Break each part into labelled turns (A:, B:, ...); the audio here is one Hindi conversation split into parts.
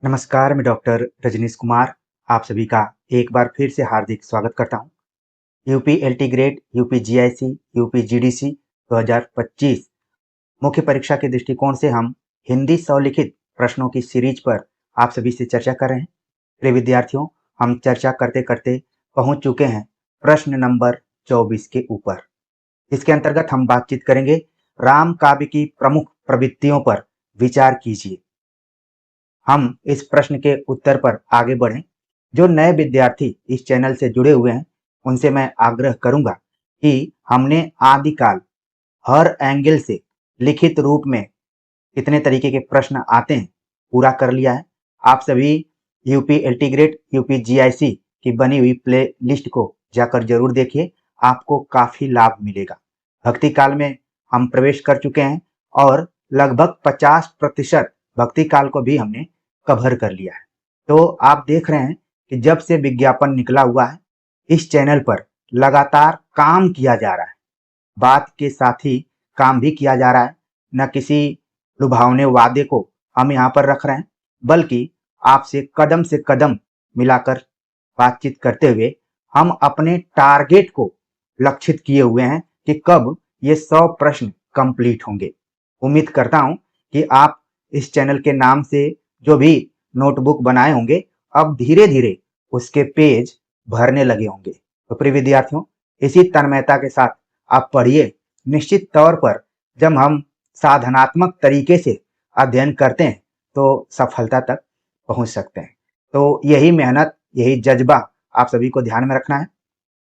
A: नमस्कार, मैं डॉक्टर रजनीश कुमार आप सभी का एक बार फिर से हार्दिक स्वागत करता हूं। UP LT grade, UP GIC, UP GDC 2025 मुख्य परीक्षा के दृष्टिकोण से हम हिंदी स्वलिखित प्रश्नों की सीरीज पर आप सभी से चर्चा कर रहे हैं। प्रिय विद्यार्थियों, हम चर्चा करते करते पहुंच चुके हैं प्रश्न नंबर 24 के ऊपर। इसके अंतर्गत हम बातचीत करेंगे राम काव्य की प्रमुख प्रवृत्तियों पर विचार कीजिए। हम इस प्रश्न के उत्तर पर आगे बढ़ें। जो नए विद्यार्थी इस चैनल से जुड़े हुए हैं उनसे मैं आग्रह करूंगा कि हमने आदिकाल हर एंगल से लिखित रूप में कितने तरीके के प्रश्न आते हैं पूरा कर लिया है। आप सभी यूपी एल्टीग्रेड, यूपी जीआईसी की बनी हुई प्ले लिस्ट को जाकर जरूर देखिए, आपको काफी लाभ मिलेगा। भक्ति काल में हम प्रवेश कर चुके हैं और लगभग 50% भक्ति काल को भी हमने कवर कर लिया है। तो आप देख रहे हैं कि जब से विज्ञापन निकला हुआ है इस चैनल पर लगातार काम किया जा रहा है। बात के साथ ही काम भी किया जा रहा है, न किसी लुभावने वादे को हम यहाँ पर रख रहे हैं, बल्कि आपसे कदम से कदम मिलाकर बातचीत करते हुए हम अपने टारगेट को लक्षित किए हुए हैं कि कब ये 100 प्रश्न कंप्लीट होंगे। उम्मीद करता हूं कि आप इस चैनल के नाम से जो भी नोटबुक बनाए होंगे अब धीरे धीरे उसके पेज भरने लगे होंगे। तो प्रिय विद्यार्थियों, इसी तन्मयता के साथ आप पढ़िए। निश्चित तौर पर जब हम साधनात्मक तरीके से अध्ययन करते हैं तो सफलता तक पहुंच सकते हैं। तो यही मेहनत, यही जज्बा आप सभी को ध्यान में रखना है।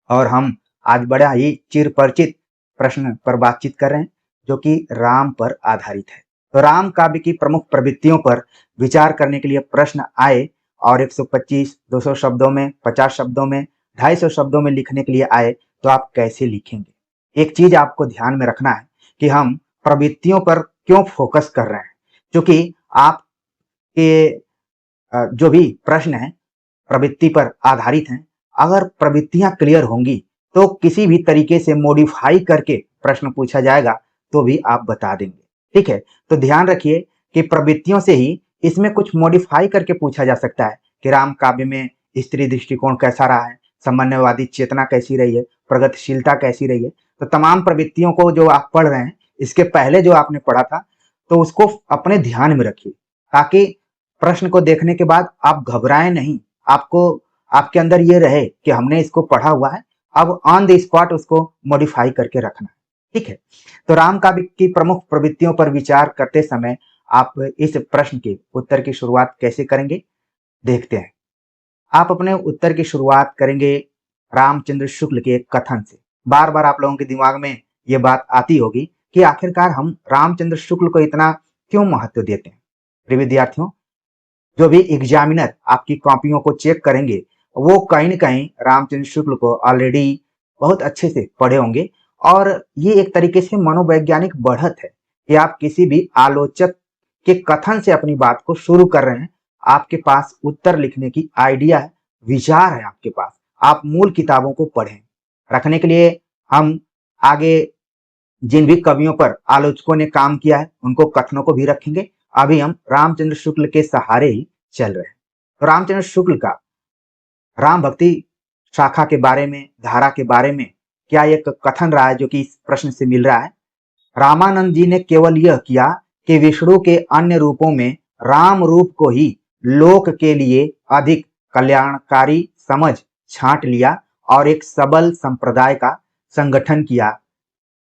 A: और हम आज बड़ा ही चिरपरिचित प्रश्न पर बातचीत कर रहे हैं जो कि राम पर आधारित है। तो राम काव्य की प्रमुख प्रवृत्तियों पर विचार करने के लिए प्रश्न आए और 125, 200 शब्दों में, 50 शब्दों में, 250 शब्दों में लिखने के लिए आए तो आप कैसे लिखेंगे? एक चीज आपको ध्यान में रखना है कि हम प्रवृत्तियों पर क्यों फोकस कर रहे हैं, क्योंकि आपके जो भी प्रश्न है प्रवृत्ति पर आधारित हैं। अगर प्रवृत्तियां क्लियर होंगी तो किसी भी तरीके से मॉडिफाई करके प्रश्न पूछा जाएगा तो भी आप बता देंगे। ठीक है, तो ध्यान रखिए कि प्रवृत्तियों से ही इसमें कुछ मॉडिफाई करके पूछा जा सकता है कि राम काव्य में स्त्री दृष्टिकोण कैसा रहा है, सामान्यवादी चेतना कैसी रही है, प्रगतिशीलता कैसी रही है। तो तमाम प्रवृत्तियों को जो आप पढ़ रहे हैं इसके पहले जो आपने पढ़ा था तो उसको अपने ध्यान में रखिए, ताकि प्रश्न को देखने के बाद आप घबराएं नहीं। आपको आपके अंदर ये रहे कि हमने इसको पढ़ा हुआ है, अब ऑन द स्पॉट उसको मॉडिफाई करके रखना है। ठीक है, तो राम काव्य की प्रमुख प्रवृत्तियों पर विचार करते समय आप इस प्रश्न के उत्तर की शुरुआत कैसे करेंगे, देखते हैं। आप अपने उत्तर की शुरुआत करेंगे रामचंद्र शुक्ल के एक कथन से। बार बार आप लोगों के दिमाग में ये बात आती होगी कि आखिरकार हम रामचंद्र शुक्ल को इतना क्यों महत्व देते हैं। प्रिय विद्यार्थियों, जो भी एग्जामिनर आपकी कॉपियों को चेक करेंगे वो कहीं न कहीं रामचंद्र शुक्ल को ऑलरेडी बहुत अच्छे से पढ़े होंगे। और ये एक तरीके से मनोवैज्ञानिक बढ़त है कि आप किसी भी आलोचक के कथन से अपनी बात को शुरू कर रहे हैं। आपके पास उत्तर लिखने की आइडिया है, विचार है आपके पास, आप मूल किताबों को पढ़ें। रखने के लिए हम आगे जिन भी कवियों पर आलोचकों ने काम किया है उनको कथनों को भी रखेंगे। अभी हम रामचंद्र शुक्ल के सहारे ही चल रहे हैं। तो रामचंद्र शुक्ल का राम भक्ति शाखा के बारे में, धारा के बारे में क्या एक कथन रहा है जो कि इस प्रश्न से मिल रहा है। रामानंद जी ने केवल यह किया कि विष्णु के अन्य रूपों में राम रूप को ही लोक के लिए अधिक कल्याणकारी समझ छांट लिया और एक सबल संप्रदाय का संगठन किया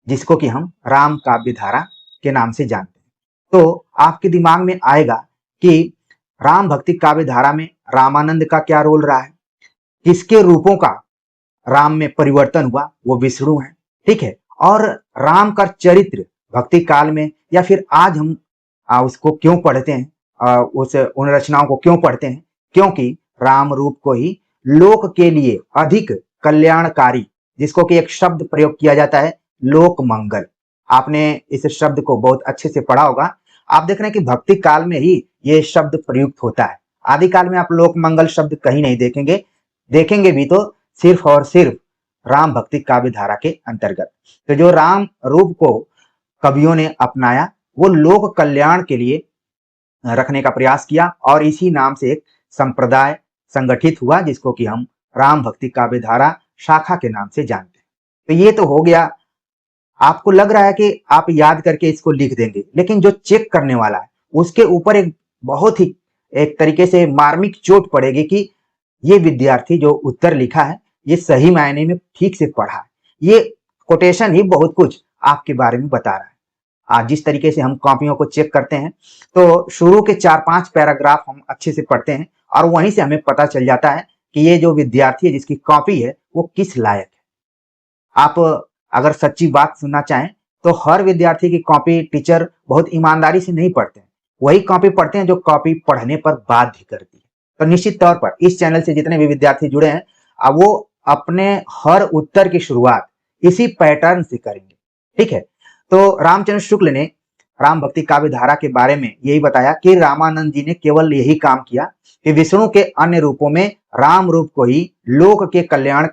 A: जिसको कि हम राम काव्य धारा के नाम से जानते हैं। तो आपके दिमाग में आएगा कि राम भक्ति काव्य धारा में रामानंद का क्या रोल रहा है, किसके रूपों का राम में परिवर्तन हुआ, वो विष्णु है। ठीक है, और राम का चरित्र भक्ति काल में या फिर आज हम उसको क्यों पढ़ते हैं, उन रचनाओं को क्यों पढ़ते हैं, क्योंकि राम रूप को ही लोक के लिए अधिक कल्याणकारी, जिसको कि एक शब्द प्रयोग किया जाता है लोक मंगल। आपने इस शब्द को बहुत अच्छे से पढ़ा होगा। आप देख रहे हैं कि भक्ति काल में ही ये शब्द प्रयुक्त होता है। आदि काल में आप लोक मंगल शब्द कहीं नहीं देखेंगे, देखेंगे भी तो सिर्फ और सिर्फ राम भक्ति काव्य धारा के अंतर्गत। तो जो राम रूप को कवियों ने अपनाया वो लोक कल्याण के लिए रखने का प्रयास किया और इसी नाम से एक संप्रदाय संगठित हुआ जिसको कि हम राम भक्ति काव्य धारा शाखा के नाम से जानते हैं। तो ये तो हो गया। आपको लग रहा है कि आप याद करके इसको लिख देंगे, लेकिन जो चेक करने वाला है उसके ऊपर एक बहुत ही एक तरीके से मार्मिक चोट पड़ेगी कि ये विद्यार्थी जो उत्तर लिखा है ये सही मायने में ठीक से पढ़ा है। ये कोटेशन ही बहुत कुछ आपके बारे में बता रहा है। आज जिस तरीके से हम कॉपियों को चेक करते हैं तो शुरू के 4-5 पैराग्राफ हम अच्छे से पढ़ते हैं और वहीं से हमें पता चल जाता है कि ये जो विद्यार्थी है जिसकी कॉपी है वो किस लायक है। आप अगर सच्ची बात सुनना चाहें तो हर विद्यार्थी की कॉपी टीचर बहुत ईमानदारी से नहीं पढ़ते हैं, वही कॉपी पढ़ते हैं जो कॉपी पढ़ने पर बाध्य करती है। तो निश्चित तौर पर इस चैनल से जितने भी विद्यार्थी जुड़े हैं अब वो अपने हर उत्तर की शुरुआत इसी पैटर्न से करेंगे। ठीक है, तो रामचंद्र शुक्ल ने राम भक्ति काव्य धारा के बारे में यही बताया कि रामानंद जी ने केवल यही काम किया कि विष्णु के अन्य रूपों में राम रूप को ही लोक के कल्याण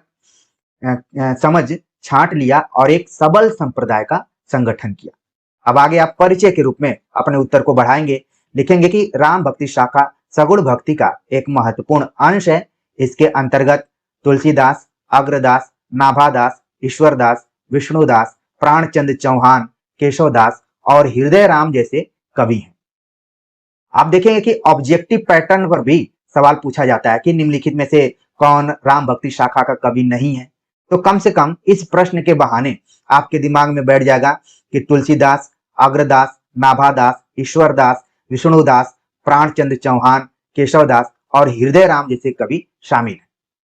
A: समझ छांट लिया और एक सबल संप्रदाय का संगठन किया। अब आगे आप परिचय के रूप में अपने उत्तर को बढ़ाएंगे, लिखेंगे कि राम भक्ति शाखा सगुण भक्ति का एक महत्वपूर्ण अंश है। इसके अंतर्गत तुलसीदास, अग्रदास, नाभादास, ईश्वरदास, विष्णुदास, प्राणचंद चौहान, केशवदास और हृदय राम जैसे कवि हैं। आप देखेंगे कि ऑब्जेक्टिव पैटर्न पर भी सवाल पूछा जाता है कि निम्नलिखित में से कौन राम भक्ति शाखा का कवि नहीं है। तो कम से कम इस प्रश्न के बहाने आपके दिमाग में बैठ जाएगा कि तुलसीदास, अग्रदास, नाभादास, ईश्वरदास, विष्णुदास, प्राणचंद चौहान, केशवदास और हृदय राम जैसे कवि शामिल हैं।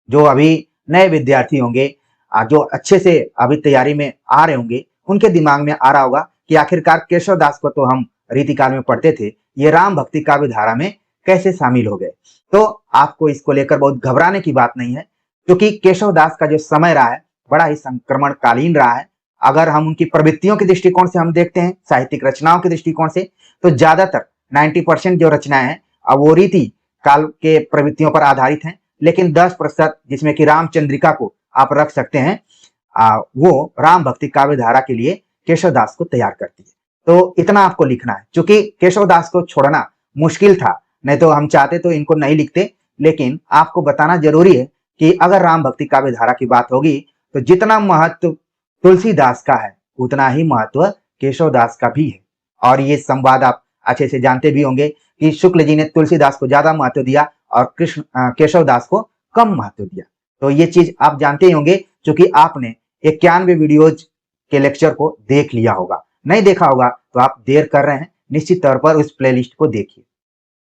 A: जो अभी नए विद्यार्थी होंगे, जो अच्छे से अभी तैयारी में आ रहे होंगे, उनके दिमाग में आ रहा होगा कि आखिरकार केशवदास को तो हम रीतिकाल में पढ़ते थे, ये राम भक्ति काव्य धारा में कैसे शामिल हो गए। तो आपको इसको लेकर बहुत घबराने की बात नहीं है, क्योंकि केशवदास का जो समय रहा है बड़ा ही संक्रमणकालीन रहा है। अगर हम उनकी प्रवृत्तियों के दृष्टिकोण से हम देखते हैं, साहित्यिक रचनाओं के दृष्टिकोण से, तो ज्यादातर 90% जो रचनाएं हैं अब वो रीति काल के प्रवृत्तियों पर आधारित हैं, लेकिन 10% जिसमें कि रामचंद्रिका को आप रख सकते हैं, वो राम भक्ति काव्य धारा के लिए केशवदास को तैयार करती है। तो इतना आपको लिखना है। चूंकि केशवदास को छोड़ना मुश्किल था, नहीं तो हम चाहते तो इनको नहीं लिखते, लेकिन आपको बताना जरूरी है कि अगर राम भक्ति काव्य धारा की बात होगी तो जितना महत्व तुलसीदास का है उतना ही महत्व केशवदास का भी है। और ये संवाद आप अच्छे से जानते भी होंगे कि शुक्ल जी ने तुलसीदास को ज्यादा महत्व दिया और केशवदास को कम महत्व दिया। तो ये चीज आप जानते ही होंगे, क्योंकि आपने 91 वीडियोज के लेक्चर को देख लिया होगा। नहीं देखा होगा तो आप देर कर रहे हैं, निश्चित तौर पर उस प्लेलिस्ट को देखिए।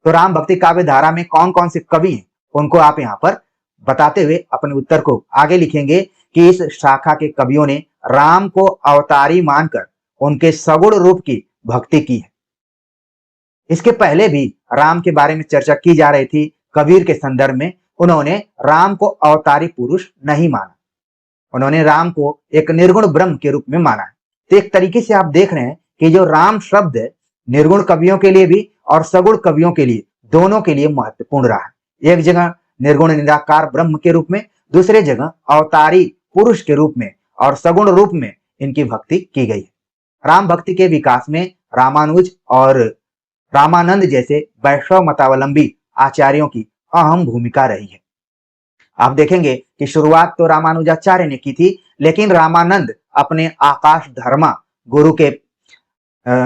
A: तो राम भक्ति काव्य धारा में कौन कौन से कवि हैं उनको आप यहाँ पर बताते हुए अपने उत्तर को आगे लिखेंगे कि इस शाखा के कवियों ने राम को अवतारी मानकर उनके सगुण रूप की भक्ति की है। इसके पहले भी राम के बारे में चर्चा की जा रही थी कबीर के संदर्भ में। उन्होंने राम को अवतारी पुरुष नहीं माना, उन्होंने राम को एक निर्गुण ब्रह्म के रूप में माना है। तो एक तरीके से आप देख रहे हैं कि जो राम शब्द है निर्गुण कवियों के लिए भी और सगुण कवियों के लिए, दोनों के लिए महत्वपूर्ण रहा है। एक जगह निर्गुण निराकार ब्रह्म के रूप में, दूसरे जगह अवतारी पुरुष के रूप में और सगुण रूप में इनकी भक्ति की गई है। राम भक्ति के विकास में रामानुज और रामानंद जैसे वैष्णव मतावलंबी आचार्यों की अहम भूमिका रही है। आप देखेंगे कि शुरुआत तो रामानुजाचार्य ने की थी, लेकिन रामानंद अपने आकाश धर्मा गुरु के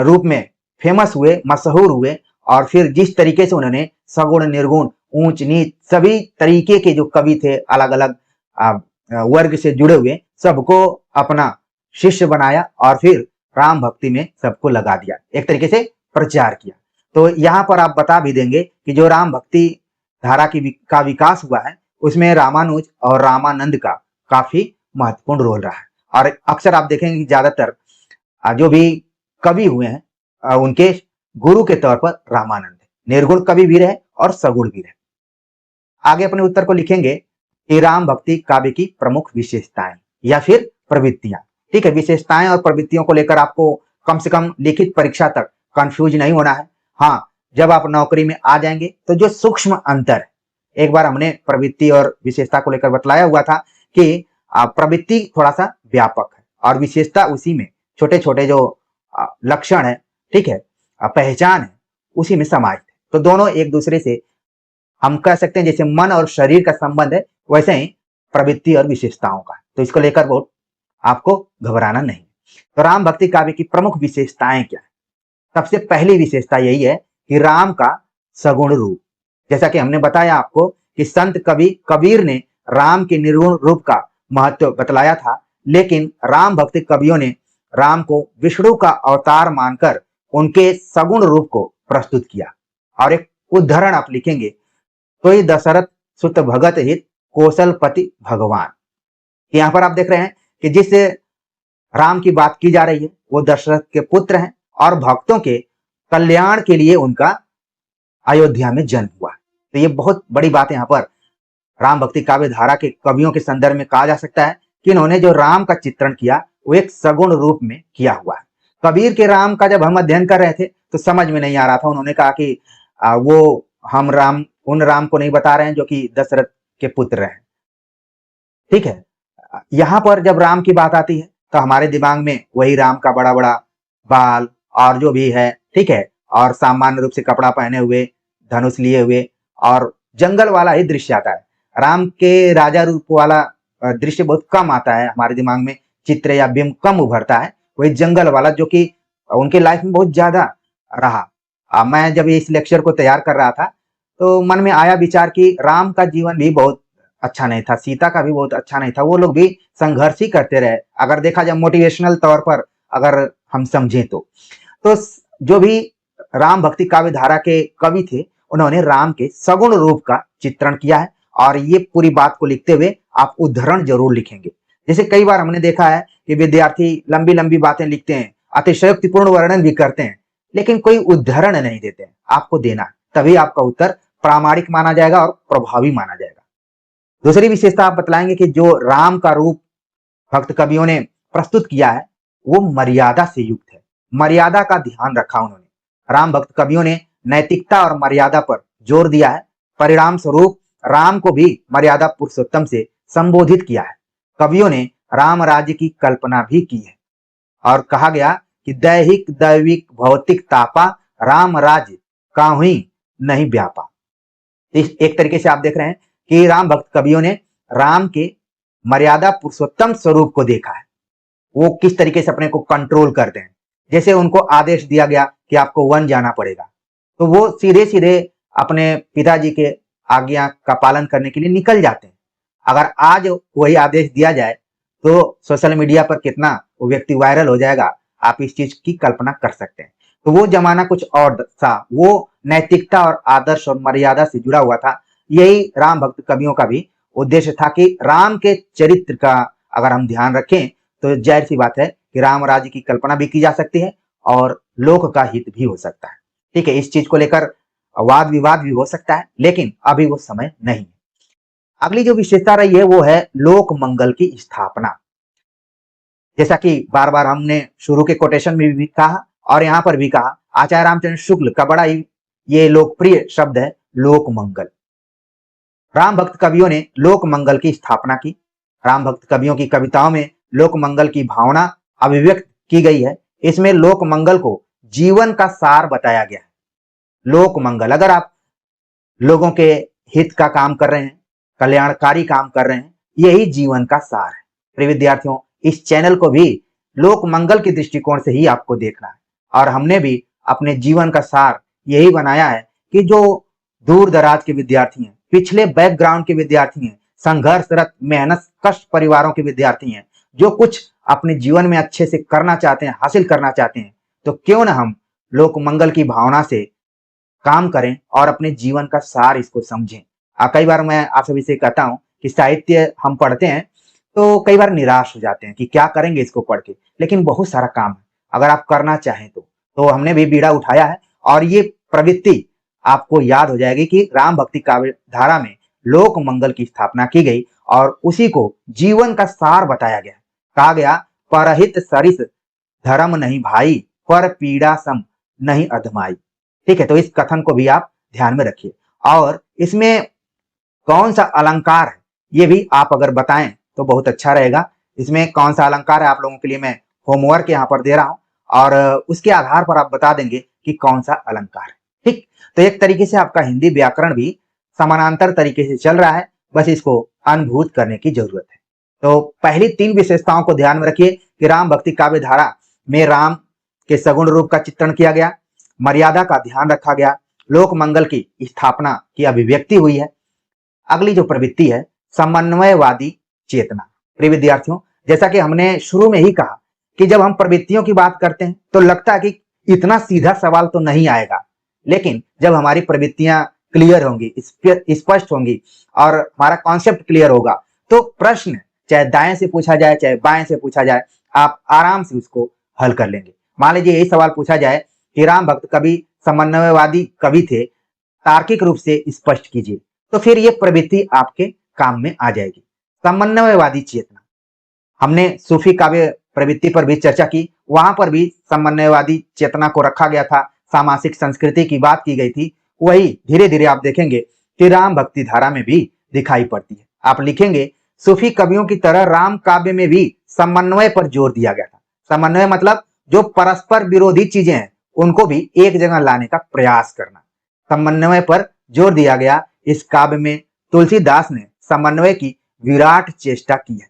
A: रूप में फेमस हुए, मशहूर हुए। और फिर जिस तरीके से उन्होंने सगुण, निर्गुण, ऊंच नीच सभी तरीके के जो कवि थे अलग अलग वर्ग से जुड़े हुए, सबको अपना शिष्य बनाया और फिर राम भक्ति में सबको लगा दिया, एक तरीके से प्रचार किया। तो यहाँ पर आप बता भी देंगे कि जो राम भक्ति धारा का विकास हुआ है उसमें रामानुज और रामानंद का काफी महत्वपूर्ण रोल रहा है। और अक्सर आप देखेंगे कि ज्यादातर जो भी कवि हुए हैं उनके गुरु के तौर पर रामानंद निर्गुण कवि भी रहे और सगुण भी रहे। आगे अपने उत्तर को लिखेंगे कि राम भक्ति काव्य की प्रमुख विशेषताएं या फिर प्रवृत्तियां। ठीक है, विशेषताएं और प्रवृत्तियों को लेकर आपको कम से कम लिखित परीक्षा तक कंफ्यूज नहीं होना है। हाँ, जब आप नौकरी में आ जाएंगे तो जो सूक्ष्म अंतर है, एक बार हमने प्रवृत्ति और विशेषता को लेकर बतलाया हुआ था कि प्रवृत्ति थोड़ा सा व्यापक है और विशेषता उसी में छोटे छोटे जो लक्षण है, ठीक है, पहचान है, उसी में समाहित है। तो दोनों एक दूसरे से हम कह सकते हैं जैसे मन और शरीर का संबंध है, वैसे ही प्रवृत्ति और विशेषताओं का। तो इसको लेकर बहुत आपको घबराना नहीं। तो राम भक्ति काव्य की प्रमुख विशेषताएं क्या है? सबसे पहली विशेषता यही है कि राम का सगुण रूप। जैसा कि हमने बताया आपको कि संत कवि कबीर ने राम के निर्गुण रूप का महत्व बतलाया था, लेकिन राम भक्ति कवियों ने राम को विष्णु का अवतार मानकर उनके सगुण रूप को प्रस्तुत किया। और एक उदाहरण आप लिखेंगे, कोई दशरथ सुत भगत हित कौशलपति भगवान। यहाँ पर आप देख रहे हैं कि जिस राम की बात की जा रही है वो दशरथ के पुत्र हैं और भक्तों के कल्याण के लिए उनका अयोध्या में जन्म हुआ। तो ये बहुत बड़ी बात यहाँ पर राम भक्ति काव्य धारा के कवियों के संदर्भ में कहा जा सकता है कि इन्होंने जो राम का चित्रण किया वो एक सगुण रूप में किया हुआ है। कबीर के राम का जब हम अध्ययन कर रहे थे तो समझ में नहीं आ रहा था। उन्होंने कहा कि वो हम राम उन राम को नहीं बता रहे हैं जो कि दशरथ के पुत्र हैं। ठीक है, यहाँ पर जब राम की बात आती है तो हमारे दिमाग में वही राम का बड़ा बड़ा बाल और जो भी है, ठीक है, और सामान्य रूप से कपड़ा पहने हुए, धनुष लिए हुए और जंगल वाला ही दृश्य आता है। राम के राजा रूप वाला दृश्य बहुत कम आता है हमारे दिमाग में, चित्र या बिंब कम उभरता है। वही जंगल वाला जो कि उनके लाइफ में बहुत ज्यादा रहा। मैं जब इस लेक्चर को तैयार कर रहा था तो मन में आया विचार कि राम का जीवन भी बहुत अच्छा नहीं था, सीता का भी बहुत अच्छा नहीं था, वो लोग भी संघर्ष ही करते रहे। अगर देखा जाए मोटिवेशनल तौर पर अगर हम समझें तो जो भी राम भक्ति काव्य धारा के कवि थे उन्होंने राम के सगुण रूप का चित्रण किया है। और ये पूरी बात को लिखते हुए आप उदाहरण जरूर लिखेंगे। जैसे कई बार हमने देखा है कि विद्यार्थी लंबी लंबी बातें लिखते हैं, अतिशयोक्तिपूर्ण वर्णन भी करते हैं, लेकिन कोई उदाहरण नहीं देते हैं। आपको देना, तभी आपका उत्तर प्रामाणिक माना जाएगा और प्रभावी माना जाएगा। दूसरी विशेषता आप बतलाएंगे कि जो राम का रूप भक्त कवियों ने प्रस्तुत किया है वो मर्यादा से युक्त है। मर्यादा का ध्यान रखा उन्होंने। राम भक्त कवियों ने नैतिकता और मर्यादा पर जोर दिया है। परिणाम स्वरूप राम को भी मर्यादा पुरुषोत्तम से संबोधित किया है। कवियों ने राम राज्य की कल्पना भी की है और कहा गया कि दैहिक दैविक भौतिक तापा राम राज्य काहुई नहीं व्यापा। एक तरीके से आप देख रहे हैं कि राम भक्त कवियों ने राम के मर्यादा पुरुषोत्तम स्वरूप को देखा है। वो किस तरीके से अपने को कंट्रोल करते हैं। जैसे उनको आदेश दिया गया कि आपको वन जाना पड़ेगा तो वो सीधे सीधे अपने पिताजी के आज्ञा का पालन करने के लिए निकल जाते हैं। अगर आज वही आदेश दिया जाए तो सोशल मीडिया पर कितना वो व्यक्ति वायरल हो जाएगा, आप इस चीज की कल्पना कर सकते हैं। तो वो जमाना कुछ और था, वो नैतिकता और आदर्श और मर्यादा से जुड़ा हुआ था। यही राम भक्त कवियों का भी उद्देश्य था कि राम के चरित्र का अगर हम ध्यान रखें तो जाहिर सी बात है कि राम राज्य की कल्पना भी की जा सकती है और लोक का हित भी हो सकता है। ठीक है, इस चीज को लेकर वाद विवाद भी हो सकता है, लेकिन अभी वो समय नहीं है। अगली जो विशेषता रही है वो है लोक मंगल की स्थापना। जैसा कि बार बार हमने शुरू के कोटेशन में भी कहा और यहाँ पर भी कहा, आचार्य रामचंद्र शुक्ल का बड़ा ही ये लोकप्रिय शब्द है लोक मंगल। राम भक्त कवियों ने लोक मंगल की स्थापना की। राम भक्त कवियों की कविताओं में लोक मंगल की भावना अभिव्यक्त की गई है। इसमें लोक मंगल को जीवन का सार बताया गया है। लोक मंगल, अगर आप लोगों के हित का काम कर रहे हैं, कल्याणकारी काम कर रहे हैं, यही जीवन का सार है। प्रिय विद्यार्थियों, इस चैनल को भी लोक मंगल के दृष्टिकोण से ही आपको देखना है और हमने भी अपने जीवन का सार यही बनाया है कि जो दूर दराज के विद्यार्थी हैं, पिछले बैकग्राउंड के विद्यार्थी हैं, संघर्षरत मेहनत कष्ट परिवारों के विद्यार्थी हैं, जो कुछ अपने जीवन में अच्छे से करना चाहते हैं, हासिल करना चाहते हैं, तो क्यों ना हम लोक मंगल की भावना से काम करें और अपने जीवन का सार इसको समझें। कई बार मैं आप सभी से कहता हूं कि साहित्य हम पढ़ते हैं तो कई बार निराश हो जाते हैं कि क्या करेंगे इसको पढ़ के, लेकिन बहुत सारा काम है अगर आप करना चाहें तो हमने भी बीड़ा उठाया है और ये प्रवृत्ति आपको याद हो जाएगी कि राम भक्ति काव्य धारा में लोक मंगल की स्थापना की गई और उसी को जीवन का सार बताया गया। कहा गया, परहित सरिस धर्म नहीं भाई, पर पीड़ा सम नहीं अधमाई। ठीक है, तो इस कथन को भी आप ध्यान में रखिए और इसमें कौन सा अलंकार है ये भी आप अगर बताएं तो बहुत अच्छा रहेगा। इसमें कौन सा अलंकार है आप लोगों के लिए मैं होमवर्क यहाँ पर दे रहा हूं और उसके आधार पर आप बता देंगे कि कौन सा अलंकार है। ठीक, तो एक तरीके से आपका हिंदी व्याकरण भी समानांतर तरीके से चल रहा है, बस इसको अनुभूत करने की जरूरत है। तो पहली 3 विशेषताओं को ध्यान में रखिए कि राम भक्ति काव्य धारा में राम के सगुण रूप का चित्रण किया गया, मर्यादा का ध्यान रखा गया, लोक मंगल की स्थापना की अभिव्यक्ति हुई है। अगली जो प्रवृत्ति है, समन्वयवादी चेतना। प्रिय विद्यार्थियों, जैसा कि हमने शुरू में ही कहा कि जब हम प्रवृत्तियों की बात करते हैं तो लगता है कि इतना सीधा सवाल तो नहीं आएगा, लेकिन जब हमारी प्रवृत्तियां क्लियर होंगी, स्पष्ट होंगी और हमारा कॉन्सेप्ट क्लियर होगा, तो प्रश्न चाहे दाएं से पूछा जाए चाहे बाएं से पूछा जाए, आप आराम से उसको हल कर लेंगे। मान लीजिए यही सवाल पूछा जाए कि राम भक्त कवि समन्वयवादी कवि थे, तार्किक रूप से स्पष्ट कीजिए, तो फिर ये प्रवृत्ति आपके काम में आ जाएगी। समन्वयवादी चेतना, हमने सूफी काव्य प्रवृत्ति पर भी चर्चा की, वहां पर भी समन्वयवादी चेतना को रखा गया था, सामासिक संस्कृति की बात की गई थी। वही धीरे धीरे आप देखेंगे कि राम भक्ति धारा में भी दिखाई पड़ती है। आप लिखेंगे सूफी कवियों की तरह राम काव्य में भी समन्वय पर जोर दिया गया था। समन्वय मतलब जो परस्पर विरोधी चीजें हैं उनको भी एक जगह लाने का प्रयास करना, समन्वय पर जोर दिया गया। इस काव्य में तुलसीदास ने समन्वय की विराट चेष्टा की है।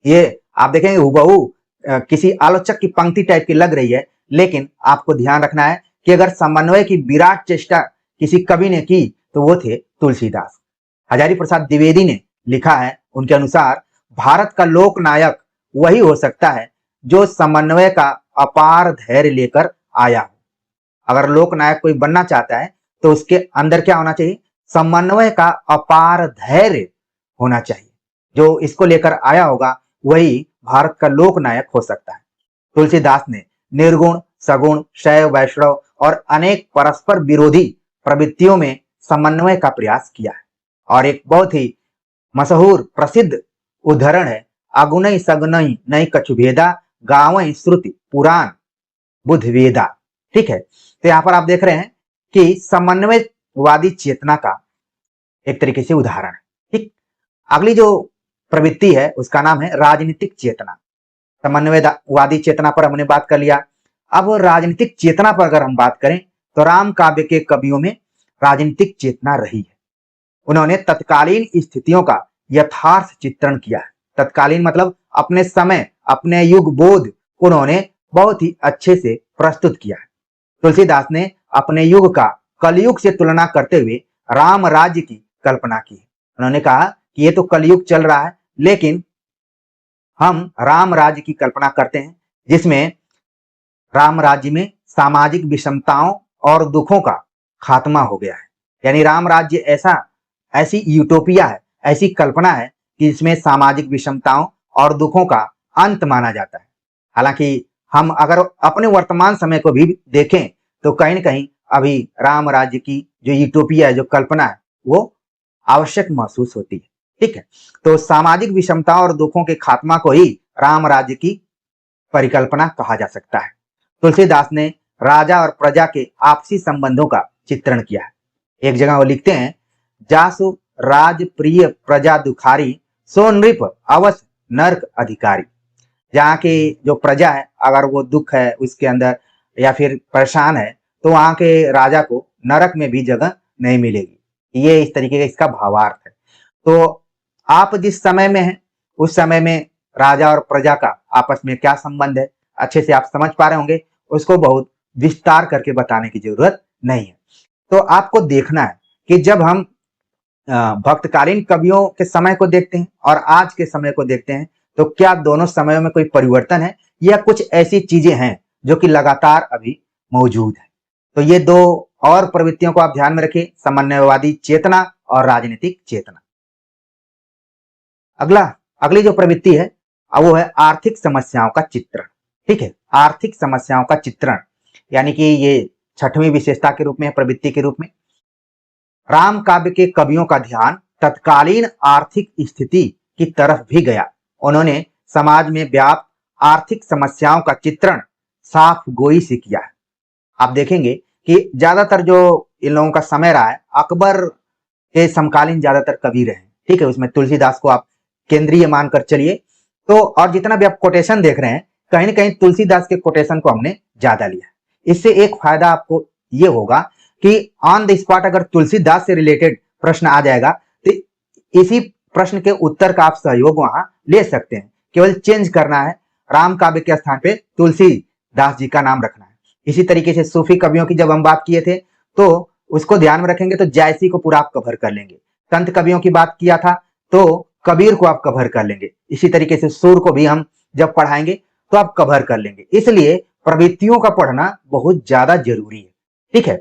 A: ये आप देखेंगे हुबहू किसी आलोचक की पंक्ति टाइप की लग रही है, लेकिन आपको ध्यान रखना है कि अगर समन्वय की विराट चेष्टा किसी कवि ने की तो वो थे तुलसीदास। हजारी प्रसाद द्विवेदी ने लिखा है, उनके अनुसार भारत का लोक नायक वही हो सकता है जो समन्वय का अपार धैर्य लेकर आया हो। अगर लोक नायक कोई बनना चाहता है तो उसके अंदर क्या होना चाहिए? समन्वय का अपार धैर्य होना चाहिए। जो इसको लेकर आया होगा वही भारत का लोक नायक हो सकता है। तुलसीदास ने निर्गुण, सगुण, शैव, वैष्णव और अनेक परस्पर विरोधी प्रवृत्तियों में समन्वय का प्रयास किया है। और एक बहुत ही मशहूर प्रसिद्ध उदाहरण है, अगुनई सगुनई नई कछु भेदा, गावई श्रुति पुराण बुध वेदा। ठीक है, तो यहाँ पर आप देख रहे हैं कि समन्वयवादी चेतना का एक तरीके से उदाहरण है। ठीक, अगली जो प्रवृत्ति है उसका नाम है राजनीतिक चेतना। समन्वयवादी चेतना पर हमने बात कर लिया, अब राजनीतिक चेतना पर अगर हम बात करें तो राम काव्य के कवियों में राजनीतिक चेतना रही है। उन्होंने तत्कालीन स्थितियों का यथार्थ चित्रण किया है। तत्कालीन मतलब अपने समय, अपने युग बोध उन्होंने बहुत ही अच्छे से प्रस्तुत किया है। तुलसीदास ने अपने युग का कलयुग से तुलना करते हुए राम राज्य की कल्पना की है। उन्होंने कहा कि ये तो कलयुग चल रहा है, लेकिन हम राम राज्य की कल्पना करते हैं जिसमें राम राज्य में सामाजिक विषमताओं और दुखों का खात्मा हो गया है। यानी राम राज्य ऐसी यूटोपिया है, ऐसी कल्पना है कि जिसमें सामाजिक विषमताओं और दुखों का अंत माना जाता है। हालांकि हम अगर अपने वर्तमान समय को भी देखें तो कहीं न कहीं अभी राम राज्य की जो यूटोपिया है, जो कल्पना है, वो आवश्यक महसूस होती है। ठीक है, तो सामाजिक विषमता और दुखों के खात्मा को ही राम राज्य की परिकल्पना कहा जा सकता है। तुलसीदास ने राजा और प्रजा के आपसी संबंधों का चित्रण किया है। एक जगह वो लिखते हैं, जासु राज प्रिय प्रजा दुखारी, सो नृप अवश्य नर्क अधिकारी। जहाँ की जो प्रजा है, अगर वो दुख है उसके अंदर या फिर परेशान है, तो वहां के राजा को नरक में भी जगह नहीं मिलेगी। ये इस तरीके का इसका भावार्थ है। तो आप जिस समय में हैं उस समय में राजा और प्रजा का आपस में क्या संबंध है, अच्छे से आप समझ पा रहे होंगे। उसको बहुत विस्तार करके बताने की जरूरत नहीं है। तो आपको देखना है कि जब हम भक्तकालीन कवियों के समय को देखते हैं और आज के समय को देखते हैं तो क्या दोनों समयों में कोई परिवर्तन है या कुछ ऐसी चीजें हैं जो कि लगातार अभी मौजूद है। तो ये दो और प्रवृत्तियों को आप ध्यान में रखिए, समन्वयवादी चेतना और राजनीतिक चेतना। अगली जो प्रवृत्ति है वो है आर्थिक समस्याओं का चित्रण। ठीक है, आर्थिक समस्याओं का चित्रण यानी कि ये 6वीं विशेषता के रूप में, प्रवृत्ति के रूप में। राम काव्य के कवियों का ध्यान तत्कालीन आर्थिक स्थिति की तरफ भी गया। उन्होंने समाज में व्याप्त आर्थिक समस्याओं का चित्रण साफ गोई से किया है। आप देखेंगे कि ज्यादातर जो इन लोगों का समय रहा है, अकबर के समकालीन ज्यादातर कवि रहे। ठीक है, उसमें तुलसीदास को आप केंद्रीय मानकर चलिए। तो और जितना भी आप कोटेशन देख रहे हैं, कहीं ना कहीं तुलसीदास के कोटेशन को हमने ज्यादा लिया। इससे एक फायदा आपको ये होगा कि ऑन द स्पॉट अगर तुलसीदास से रिलेटेड प्रश्न आ जाएगा तो इसी प्रश्न के उत्तर का आप सहयोग वहां ले सकते हैं। केवल चेंज करना है, राम काव्य के स्थान पे तुलसीदास जी का नाम रखना है। इसी तरीके से सूफी कवियों की जब हम बात किए थे तो उसको ध्यान में रखेंगे तो जायसी को पूरा आप कवर कर लेंगे। संत कवियों की बात किया था तो कबीर को आप कवर कर लेंगे। इसी तरीके से सूर को भी हम जब पढ़ाएंगे तो आप कवर कर लेंगे। इसलिए प्रवृत्तियों का पढ़ना बहुत ज्यादा जरूरी है। ठीक है,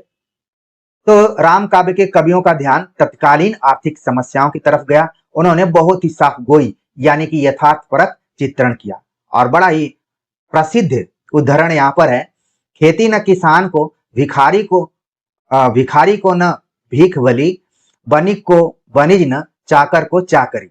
A: तो राम काव्य के कवियों का ध्यान तत्कालीन आर्थिक समस्याओं की तरफ गया। उन्होंने बहुत ही साफ गोई यानी कि यथार्थपरक चित्रण किया और बड़ा ही प्रसिद्ध उदाहरण यहाँ पर है, खेती न किसान को भिखारी को न भीख बली, बनिक को बनिज न चाकर को चाकरी,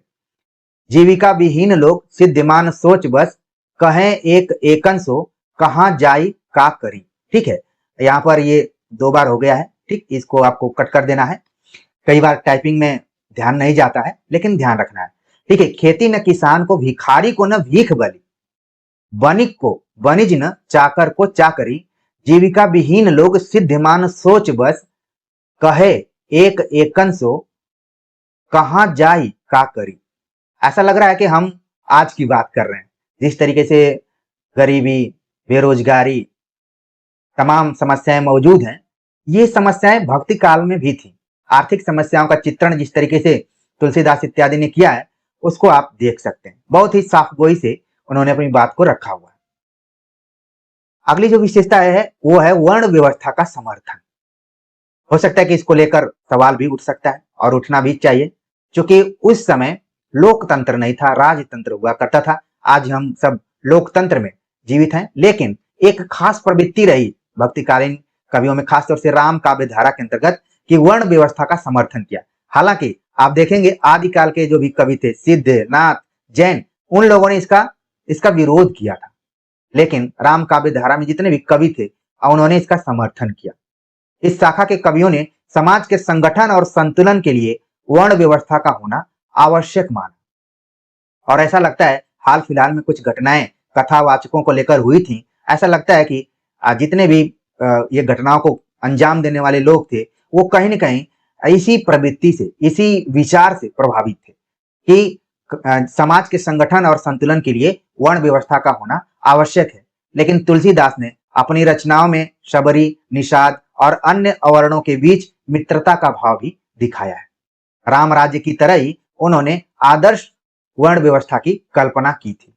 A: जीविका विहीन लोग सिद्धिमान सोच बस, कहें एक एकन सो कहाँ जाई का करी। ठीक है, यहाँ पर ये 2 बार हो गया है। ठीक, इसको आपको कट कर देना है। कई बार टाइपिंग में ध्यान नहीं जाता है लेकिन ध्यान रखना है। ठीक है, खेती न किसान को भिखारी को न भीख बली, बनिक को बनिज न चाकर को चाकरी, जीविका विहीन लोग सिद्धिमान सोच बस, कहे एक एकन सो कहाँ जाई का करी। ऐसा लग रहा है कि हम आज की बात कर रहे हैं। जिस तरीके से गरीबी, बेरोजगारी, तमाम समस्याएं मौजूद हैं, ये समस्याएं भक्ति काल में भी थी। आर्थिक समस्याओं का चित्रण जिस तरीके से तुलसीदास इत्यादि ने किया है उसको आप देख सकते हैं। बहुत ही साफगोई से उन्होंने अपनी बात को रखा हुआ है। अगली जो विशेषता है वो है वर्ण व्यवस्था का समर्थन। हो सकता है कि इसको लेकर सवाल भी उठ सकता है और उठना भी चाहिए, क्योंकि उस समय लोकतंत्र नहीं था, राजतंत्र हुआ करता था। आज हम सब लोकतंत्र में जीवित हैं, लेकिन एक खास प्रवृत्ति रही भक्तिकालीन कवियों में, खासतौर से राम काव्य धारा के अंतर्गत, कि वर्ण व्यवस्था का समर्थन किया। हालांकि आप देखेंगे आदिकाल के जो भी कवि थे, सिद्ध, नाथ, जैन, उन लोगों ने इसका विरोध किया था, लेकिन राम काव्य धारा में जितने भी कवि थे उन्होंने इसका समर्थन किया। इस शाखा के कवियों ने समाज के संगठन और संतुलन के लिए वर्ण व्यवस्था का होना आवश्यक माना। और ऐसा लगता है हाल फिलहाल में कुछ घटनाएं कथावाचकों को लेकर हुई थी। ऐसा लगता है कि जितने भी ये घटनाओं को अंजाम देने वाले लोग थे वो कहीं न कहीं इसी प्रवृत्ति से, इसी विचार से प्रभावित थे कि समाज के संगठन और संतुलन के लिए वर्ण व्यवस्था का होना आवश्यक है। लेकिन तुलसीदास ने अपनी रचनाओं में शबरी, निषाद और अन्य अवर्णों के बीच मित्रता का भाव भी दिखाया है। राम राज्य की तरह ही उन्होंने आदर्श वर्ण व्यवस्था की कल्पना की थी।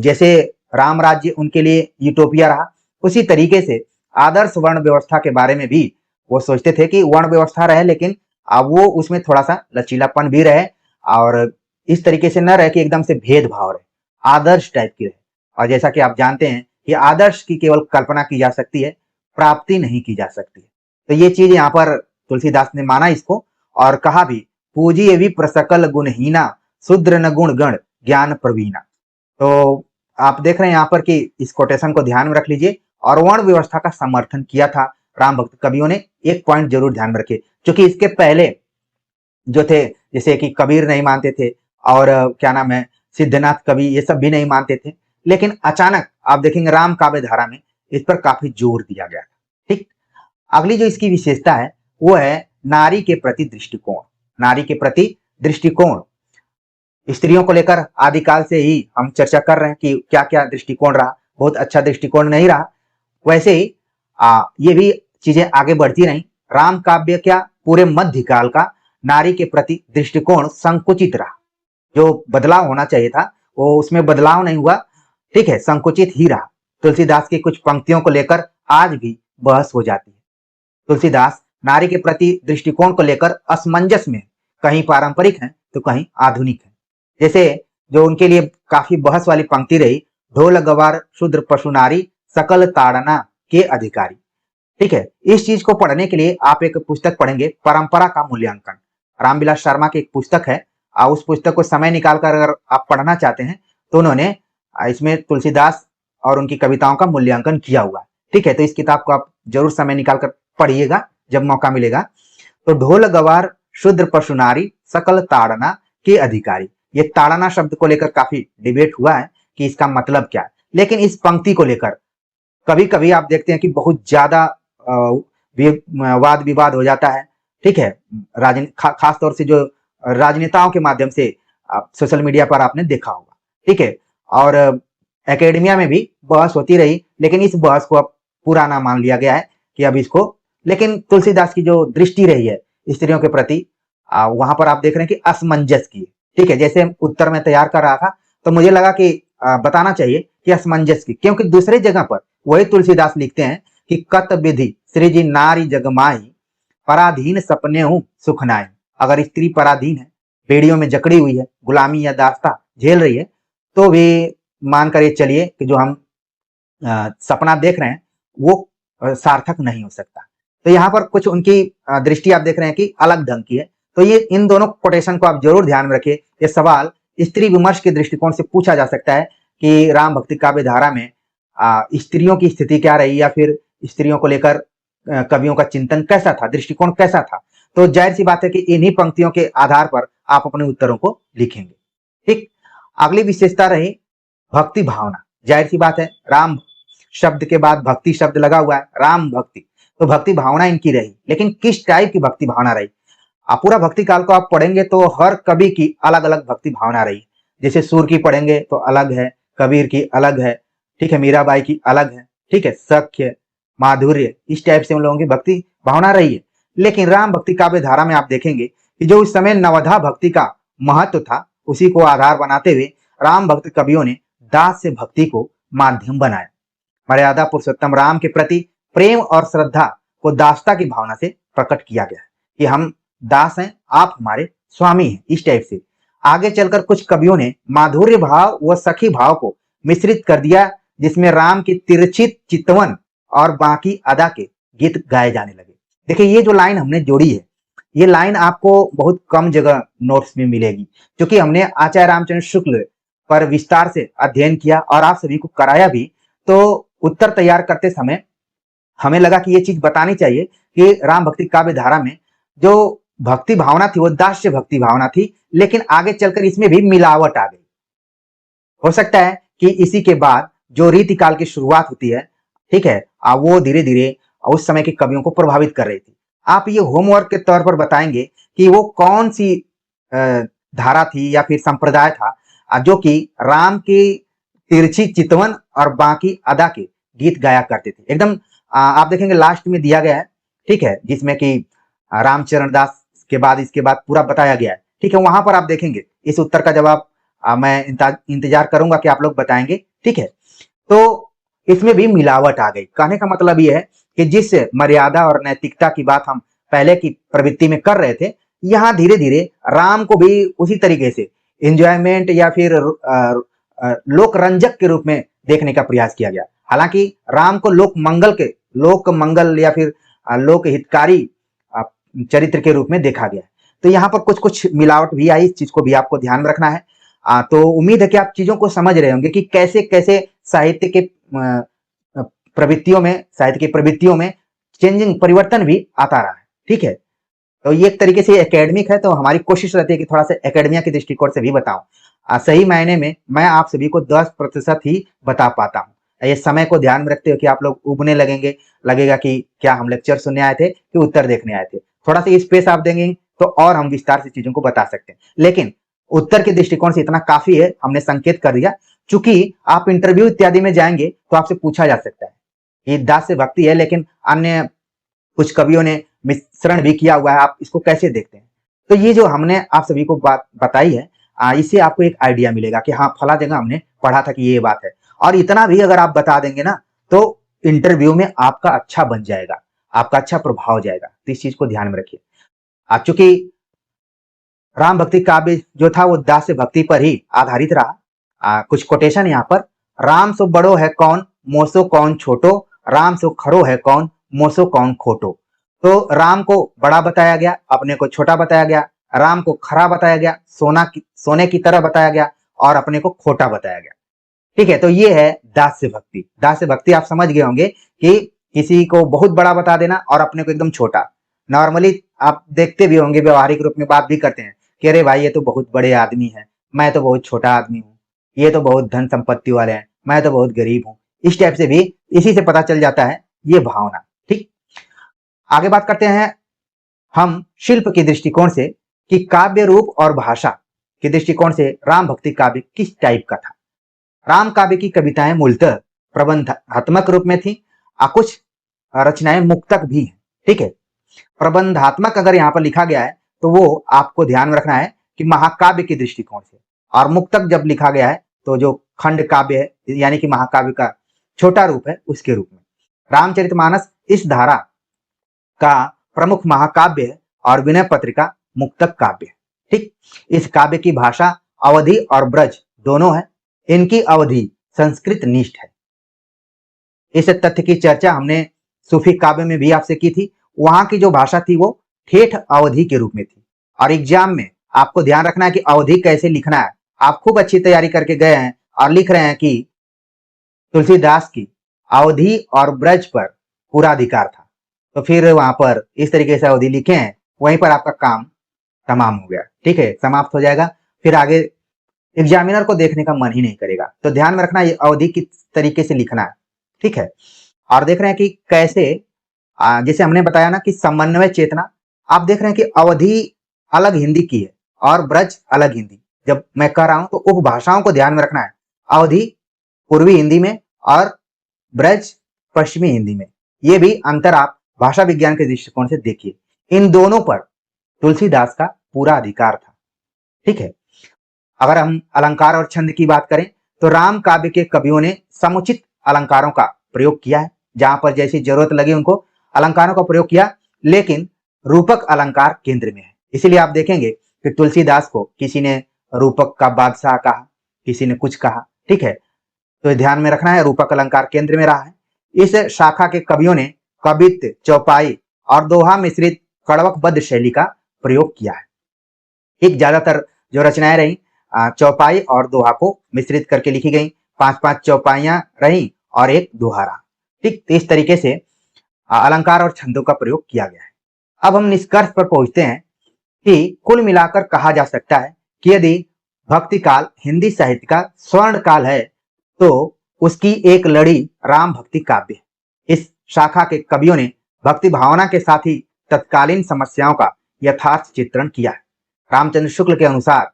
A: जैसे राम राज्य उनके लिए यूटोपिया रहा, उसी तरीके से आदर्श वर्ण व्यवस्था के बारे में भी वो सोचते थे कि वर्ण व्यवस्था रहे लेकिन अब वो उसमें थोड़ा सा लचीलापन भी रहे और इस तरीके से न रहे कि एकदम से भेदभाव रहे, आदर्श टाइप की रहे। और जैसा कि आप जानते हैं कि आदर्श की केवल कल्पना की जा सकती है, प्राप्ति नहीं की जा सकती है। तो ये चीज यहाँ पर तुलसीदास ने माना इसको और कहा भी, पूजिए विप्र सकल गुणहीना, शूद्र न गुण गण ज्ञान प्रवीणा। तो आप देख रहे हैं यहाँ पर कि इस कोटेशन को ध्यान में रख लीजिए। और वर्ण व्यवस्था का समर्थन किया था राम भक्त कवियों ने। एक पॉइंट जरूर ध्यान में रखिए, क्योंकि इसके पहले जो थे जैसे कि कबीर नहीं मानते थे और क्या नाम है, सिद्धनाथ कवि, ये सब भी नहीं मानते थे, लेकिन अचानक आप देखेंगे राम काव्य धारा में इस पर काफी जोर दिया गया। ठीक, अगली जो इसकी विशेषता है वो है नारी के प्रति दृष्टिकोण। नारी के प्रति दृष्टिकोण स्त्रियों को लेकर आदिकाल से ही हम चर्चा कर रहे हैं कि क्या क्या दृष्टिकोण रहा। बहुत अच्छा दृष्टिकोण नहीं रहा। वैसे ही ये भी चीजें आगे बढ़ती रही। राम काव्य क्या पूरे मध्यकाल का नारी के प्रति दृष्टिकोण संकुचित रहा। जो बदलाव होना चाहिए था वो उसमें बदलाव नहीं हुआ। ठीक है, संकुचित ही रहा। तुलसीदास की कुछ पंक्तियों को लेकर आज भी बहस हो जाती है। तुलसीदास नारी के प्रति दृष्टिकोण को लेकर असमंजस में, कहीं पारंपरिक हैं तो कहीं आधुनिक हैं। जैसे जो उनके लिए काफी बहस वाली पंक्ति रही, ढोल गवार शूद्र पशु नारी, सकल ताड़ना के अधिकारी। ठीक है, इस चीज को पढ़ने के लिए आप एक पुस्तक पढ़ेंगे, परंपरा का मूल्यांकन। रामविलास शर्मा की एक पुस्तक है। उस पुस्तक को समय निकालकर अगर आप पढ़ना चाहते हैं तो उन्होंने इसमें तुलसीदास और उनकी कविताओं का मूल्यांकन किया हुआ है। ठीक है, तो इस किताब को आप जरूर समय निकालकर पढ़िएगा जब मौका मिलेगा। तो ढोल गवार शूद्र पशु नारी, सकल ताड़ना के अधिकारी, ये ताड़ना शब्द को लेकर काफी डिबेट हुआ है कि इसका मतलब क्या है। लेकिन इस पंक्ति को लेकर कभी कभी आप देखते हैं कि बहुत ज्यादा वाद विवाद हो जाता है, ठीक है। खास तौर से जो राजनेताओं के माध्यम से सोशल मीडिया पर आपने देखा होगा, ठीक है। और एकेडमिया में भी बहस होती रही, लेकिन इस बहस को अब पुराना मान लिया गया है कि अब इसको, लेकिन तुलसीदास की जो दृष्टि रही है स्त्रियों के प्रति, वहां पर आप देख रहे हैं कि असमंजस की, ठीक है। जैसे उत्तर में तैयार कर रहा था तो मुझे लगा कि बताना चाहिए कि असमंजस की, क्योंकि दूसरे जगह पर वही तुलसीदास लिखते हैं कि कत विधि सृजी नारी जगमाई, पराधीन सपने हूं सुख नाई। अगर स्त्री पराधीन है, बेड़ियों में जकड़ी हुई है, गुलामी या दास्ता झेल रही है, तो भी मान कर ये चलिए कि जो हम सपना देख रहे हैं वो सार्थक नहीं हो सकता। तो यहाँ पर कुछ उनकी दृष्टि आप देख रहे हैं कि अलग ढंग की है। तो ये इन दोनों कोटेशन को आप जरूर ध्यान में रखिए। ये सवाल स्त्री विमर्श के दृष्टिकोण से पूछा जा सकता है कि राम भक्ति काव्य धारा में स्त्रियों की स्थिति क्या रही, या फिर स्त्रियों को लेकर कवियों का चिंतन कैसा था, दृष्टिकोण कैसा था। तो जाहिर सी बात है कि इन्हीं पंक्तियों के आधार पर आप अपने उत्तरों को लिखेंगे, ठीक। अगली विशेषता रही भक्ति भावना। जाहिर सी बात है, राम शब्द के बाद भक्ति शब्द लगा हुआ है, राम भक्ति, तो भक्ति भावना इनकी रही, लेकिन किस टाइप की भक्ति भावना रही। पूरा भक्ति काल को आप पढ़ेंगे तो हर कवि की अलग अलग भक्ति भावना रही। जैसे सूर की पढ़ेंगे तो अलग है, कबीर की अलग है, ठीक है, मीराबाई की अलग है, ठीक है, सख्य माधुर्य, इस टाइप से उन लोगों की भक्ति भावना रही है। लेकिन राम भक्ति काव्य धारा में आप देखेंगे कि जो उस समय नवधा भक्ति का महत्व था, उसी को आधार बनाते हुए राम भक्त कवियों ने दास से भक्ति को माध्यम बनाया। मर्यादा पुरुषोत्तम राम के प्रति प्रेम और श्रद्धा को दासता की भावना से प्रकट किया गया कि हम दास हैं, आप हमारे स्वामी हैं, इस टाइप से। आगे चलकर कुछ कवियों ने माधुर्य भाव व सखी भाव को मिश्रित कर दिया, जिसमें राम की तिरछी चितवन और बाकी अदा के गीत गाए जाने लगे। देखिए, ये जो लाइन हमने जोड़ी है, ये लाइन आपको बहुत कम जगह नोट्स में मिलेगी, क्योंकि हमने आचार्य रामचंद्र शुक्ल पर विस्तार से अध्ययन किया और आप सभी को कराया भी। तो उत्तर तैयार करते समय हमें लगा कि ये चीज बतानी चाहिए कि राम भक्ति काव्य धारा में जो भक्ति भावना थी वो दास्य भक्ति भावना थी, लेकिन आगे चलकर इसमें भी मिलावट आ गई। हो सकता है कि इसी के बाद जो रीति काल की शुरुआत होती है, ठीक है, वो धीरे धीरे उस समय के कवियों को प्रभावित कर रही थी। आप ये होमवर्क के तौर पर बताएंगे कि वो कौन सी धारा थी या फिर संप्रदाय था जो कि राम की तिरछी चितवन और बाकी अदा के गीत गाया करते थे। एकदम आप देखेंगे लास्ट में दिया गया है, ठीक है, जिसमें कि रामचरण दास के बाद इसके बाद पूरा बताया गया है, ठीक है। वहां पर आप देखेंगे इस उत्तर का जवाब मैं इंतजार करूंगा कि आप लोग बताएंगे, ठीक है। तो इसमें भी मिलावट आ गई। कहने का मतलब यह है कि जिस मर्यादा और नैतिकता की बात हम पहले की प्रवृत्ति में कर रहे थे, यहाँ धीरे धीरे राम को भी उसी तरीके से एंजॉयमेंट या फिर लोक रंजक के रूप में देखने का प्रयास किया गया। हालांकि राम को लोक मंगल या फिर लोक हितकारी चरित्र के रूप में देखा गया। तो यहाँ पर कुछ कुछ मिलावट भी आई, इस चीज को भी आपको ध्यान में रखना है। तो उम्मीद है कि आप चीजों को समझ रहे होंगे कि कैसे कैसे साहित्य के प्रवृत्तियों में चेंजिंग परिवर्तन भी आता रहा है, ठीक है। तो ये एक तरीके से एकेडमिक है, तो हमारी कोशिश रहती है कि थोड़ा सा एकेडमिया के दृष्टिकोण से भी बताऊं। सही मायने में मैं आप सभी को 10% ही बता पाता हूँ। ये समय को ध्यान में रखते हुए कि आप लोग उबने लगेगा कि क्या हम लेक्चर सुनने आए थे कि उत्तर देखने आए थे। थोड़ा सा स्पेस आप देंगे तो और हम विस्तार से चीजों को बता सकते हैं, लेकिन उत्तर के दृष्टिकोण से इतना काफी है, हमने संकेत कर दिया। चूंकि आप इंटरव्यू इत्यादि में जाएंगे तो आपसे पूछा जा सकता है ये दास से भक्ति है, लेकिन अन्य कुछ कवियों ने मिश्रण भी किया हुआ है, आप इसको कैसे देखते हैं। तो ये जो हमने आप सभी को बात बताई है, इससे आपको एक आइडिया मिलेगा कि हाँ, फला जगह हमने पढ़ा था कि ये बात है। और इतना भी अगर आप बता देंगे ना, तो इंटरव्यू में आपका अच्छा बन जाएगा, आपका अच्छा प्रभाव जाएगा। तो इस चीज को ध्यान में रखिए। चूंकि राम भक्ति काव्य जो था वो दास भक्ति पर ही आधारित रहा। कुछ कोटेशन यहाँ पर, राम सो बड़ो है कौन, मोसो कौन छोटो, राम सो खरो है कौन, मोसो कौन खोटो। तो राम को बड़ा बताया गया, अपने को छोटा बताया गया, राम को खरा बताया गया, सोने की तरह बताया गया, और अपने को खोटा बताया गया, ठीक है। तो ये है दास्य भक्ति। दास्य भक्ति आप समझ गए होंगे कि किसी को बहुत बड़ा बता देना और अपने को एकदम छोटा। नॉर्मली आप देखते भी होंगे, व्यवहारिक रूप में बात भी करते हैं कि अरे भाई, ये तो बहुत बड़े आदमी है, मैं तो बहुत छोटा आदमी हूँ, ये तो बहुत धन संपत्ति वाले हैं, मैं तो बहुत गरीब हूँ। इस टाइप से भी इसी से पता चल जाता है ये भावना, ठीक। आगे बात करते हैं हम शिल्प के दृष्टिकोण से कि काव्य रूप और भाषा के दृष्टिकोण से राम भक्ति काव्य किस टाइप का था। राम काव्य की कविताएं मूलतः प्रबंधात्मक रूप में थी और कुछ रचनाएं मुक्तक भी हैं। ठीक है, प्रबंधात्मक अगर यहाँ पर लिखा गया है तो वो आपको ध्यान में रखना है कि महाकाव्य के दृष्टिकोण से, और मुक्तक जब लिखा गया है तो जो खंड काव्य है यानी कि महाकाव्य का छोटा रूप है उसके रूप में। रामचरितमानस इस धारा का प्रमुख महाकाव्य है और विनय पत्रिका मुक्तक काव्य है। ठीक, इस काव्य की भाषा अवधी और ब्रज दोनों है। इनकी अवधि संस्कृत निष्ठ है। इस तथ्य की चर्चा हमने सूफी काव्य में भी आपसे की थी। वहां की जो भाषा थी वो ठेठ अवधि के रूप में थी, और एग्जाम में आपको ध्यान रखना है कि अवधि कैसे लिखना है। आप खूब अच्छी तैयारी करके गए हैं और लिख रहे हैं कि तुलसीदास की अवधि और ब्रज पर पूरा अधिकार था, तो फिर वहां पर इस तरीके से अवधि लिखे हैं, वहीं पर आपका काम तमाम हो गया। ठीक है, समाप्त हो जाएगा, फिर आगे एग्जामिनर को देखने का मन ही नहीं करेगा। तो ध्यान में रखना ये अवधि किस तरीके से लिखना है। ठीक है, और देख रहे हैं कि कैसे जैसे हमने बताया ना कि समन्वय चेतना, आप देख रहे हैं कि अवधि अलग हिंदी की है और ब्रज अलग हिंदी। जब मैं कह रहा हूं तो उपभाषाओं को ध्यान में रखना है। अवधि पूर्वी हिंदी में और ब्रज पश्चिमी हिंदी में, ये भी अंतर आप भाषा विज्ञान के दृष्टिकोण से देखिए। इन दोनों पर तुलसीदास का पूरा अधिकार था। ठीक है, अगर हम अलंकार और छंद की बात करें तो राम काव्य के कवियों ने समुचित अलंकारों का प्रयोग किया है। जहां पर जैसी जरूरत लगी उनको अलंकारों का प्रयोग किया, लेकिन रूपक अलंकार केंद्र में है। इसीलिए आप देखेंगे कि तुलसीदास को किसी ने रूपक का बादशाह कहा, किसी ने कुछ कहा। ठीक है, तो ध्यान में रखना है, रूपक अलंकार केंद्र में रहा है। इस शाखा के कवियों ने कवित्व, चौपाई और दोहा मिश्रित कड़वकबद्ध शैली का प्रयोग किया है। एक ज्यादातर जो रचनाएं रही चौपाई और दोहा को मिश्रित करके लिखी गई। 5-5 चौपाइयां रही और एक दोहा रहा। ठीक, इस तरीके से अलंकार और छंदों का प्रयोग किया गया है। अब हम निष्कर्ष पर पहुंचते हैं कि कुल मिलाकर कहा जा सकता है कि यदि भक्ति काल हिंदी साहित्य का स्वर्ण काल है तो उसकी एक लड़ी राम भक्ति काव्य है। इस शाखा के कवियों ने भक्ति भावना के साथ ही तत्कालीन समस्याओं का यथार्थ चित्रण किया है। रामचंद्र शुक्ल के अनुसार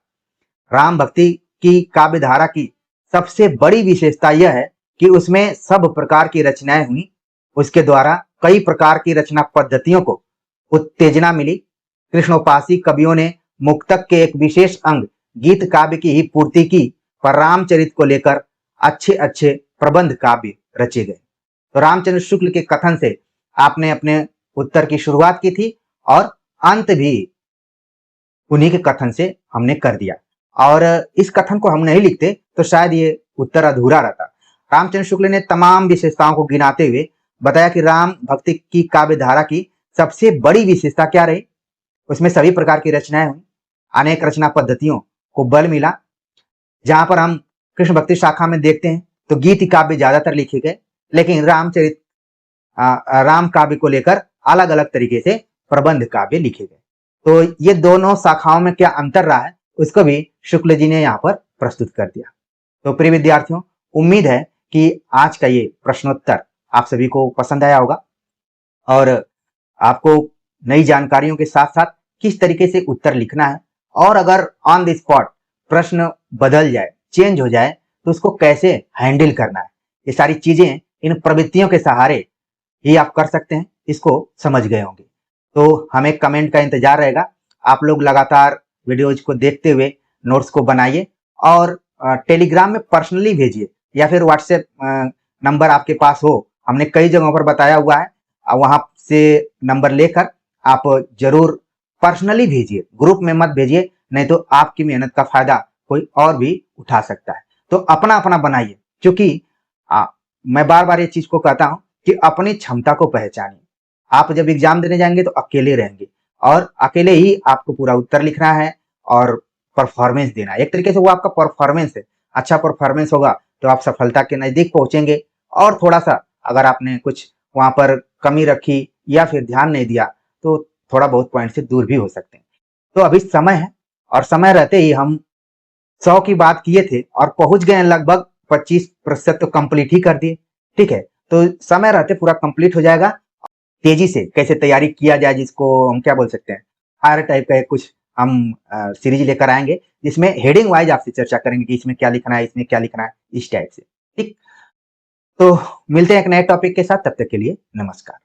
A: राम भक्ति की काव्य धारा की सबसे बड़ी विशेषता यह है कि उसमें सब प्रकार की रचनाएं हुई। उसके द्वारा कई प्रकार की रचना पद्धतियों को उत्तेजना मिली। कृष्णोपासी कवियों ने मुक्तक के एक विशेष अंग गीत काव्य की ही पूर्ति की, पर रामचरित को लेकर अच्छे अच्छे प्रबंध काव्य रचे गए। तो रामचंद्र शुक्ल के कथन से आपने अपने उत्तर की शुरुआत की थी और अंत भी उन्हीं के कथन से हमने कर दिया, और इस कथन को हम नहीं लिखते तो शायद ये उत्तर अधूरा रहता। रामचंद्र शुक्ल ने तमाम विशेषताओं को गिनाते हुए बताया कि राम भक्ति की काव्य धारा की सबसे बड़ी विशेषता क्या रही। उसमें सभी प्रकार की रचनाएं हुई, अनेक रचना पद्धतियों को बल मिला। जहां पर हम कृष्ण भक्ति शाखा में देखते हैं तो गीत काव्य ज्यादातर लिखे गए, लेकिन राम काव्य को लेकर अलग अलग तरीके से प्रबंध काव्य लिखे गए। तो ये दोनों शाखाओं में क्या अंतर रहा है उसको भी शुक्ल जी ने यहाँ पर प्रस्तुत कर दिया। तो प्रिय विद्यार्थियों, उम्मीद है कि आज का ये प्रश्नोत्तर आप सभी को पसंद आया होगा और आपको नई जानकारियों के साथ साथ किस तरीके से उत्तर लिखना है, और अगर ऑन द स्पॉट प्रश्न बदल जाए, चेंज हो जाए, तो उसको कैसे हैंडल करना है, ये सारी चीजें इन प्रवृत्तियों के सहारे ही आप कर सकते हैं। इसको समझ गए होंगे तो हमें कमेंट का इंतजार रहेगा। आप लोग लगातार वीडियोज को देखते हुए नोट्स को बनाइए और टेलीग्राम में पर्सनली भेजिए, या फिर व्हाट्सएप नंबर आपके पास हो, हमने कई जगहों पर बताया हुआ है, वहां से नंबर लेकर आप जरूर पर्सनली भेजिए, ग्रुप में मत भेजिए, नहीं तो आपकी मेहनत का फायदा कोई और भी उठा सकता है। तो अपना अपना बनाइए, क्योंकि मैं बार बार ये चीज को कहता हूं कि अपनी क्षमता को पहचानिए। आप जब एग्जाम देने जाएंगे तो अकेले रहेंगे और अकेले ही आपको पूरा उत्तर लिखना है और परफॉर्मेंस देना है। एक तरीके से वो आपका परफॉर्मेंस है। अच्छा परफॉर्मेंस होगा तो आप सफलता के नजदीक पहुंचेंगे, और थोड़ा सा अगर आपने कुछ वहां पर कमी रखी या फिर ध्यान नहीं दिया तो थोड़ा बहुत पॉइंट से दूर भी हो सकते हैं। तो अभी समय है, और समय रहते ही हम 100 की बात किए थे और पहुंच गए हैं लगभग 25% तो कंप्लीट ही कर दिए। ठीक है, तो समय रहते पूरा कंप्लीट हो जाएगा। तेजी से कैसे तैयारी किया जाए, जिसको हम क्या बोल सकते हैं, फायर टाइप का कुछ हम सीरीज लेकर आएंगे, जिसमें हेडिंग वाइज आपसे चर्चा करेंगे कि इसमें क्या लिखना है, इसमें क्या लिखना है, इस टाइप से। ठीक, तो मिलते हैं एक नए टॉपिक के साथ, तब तक के लिए नमस्कार।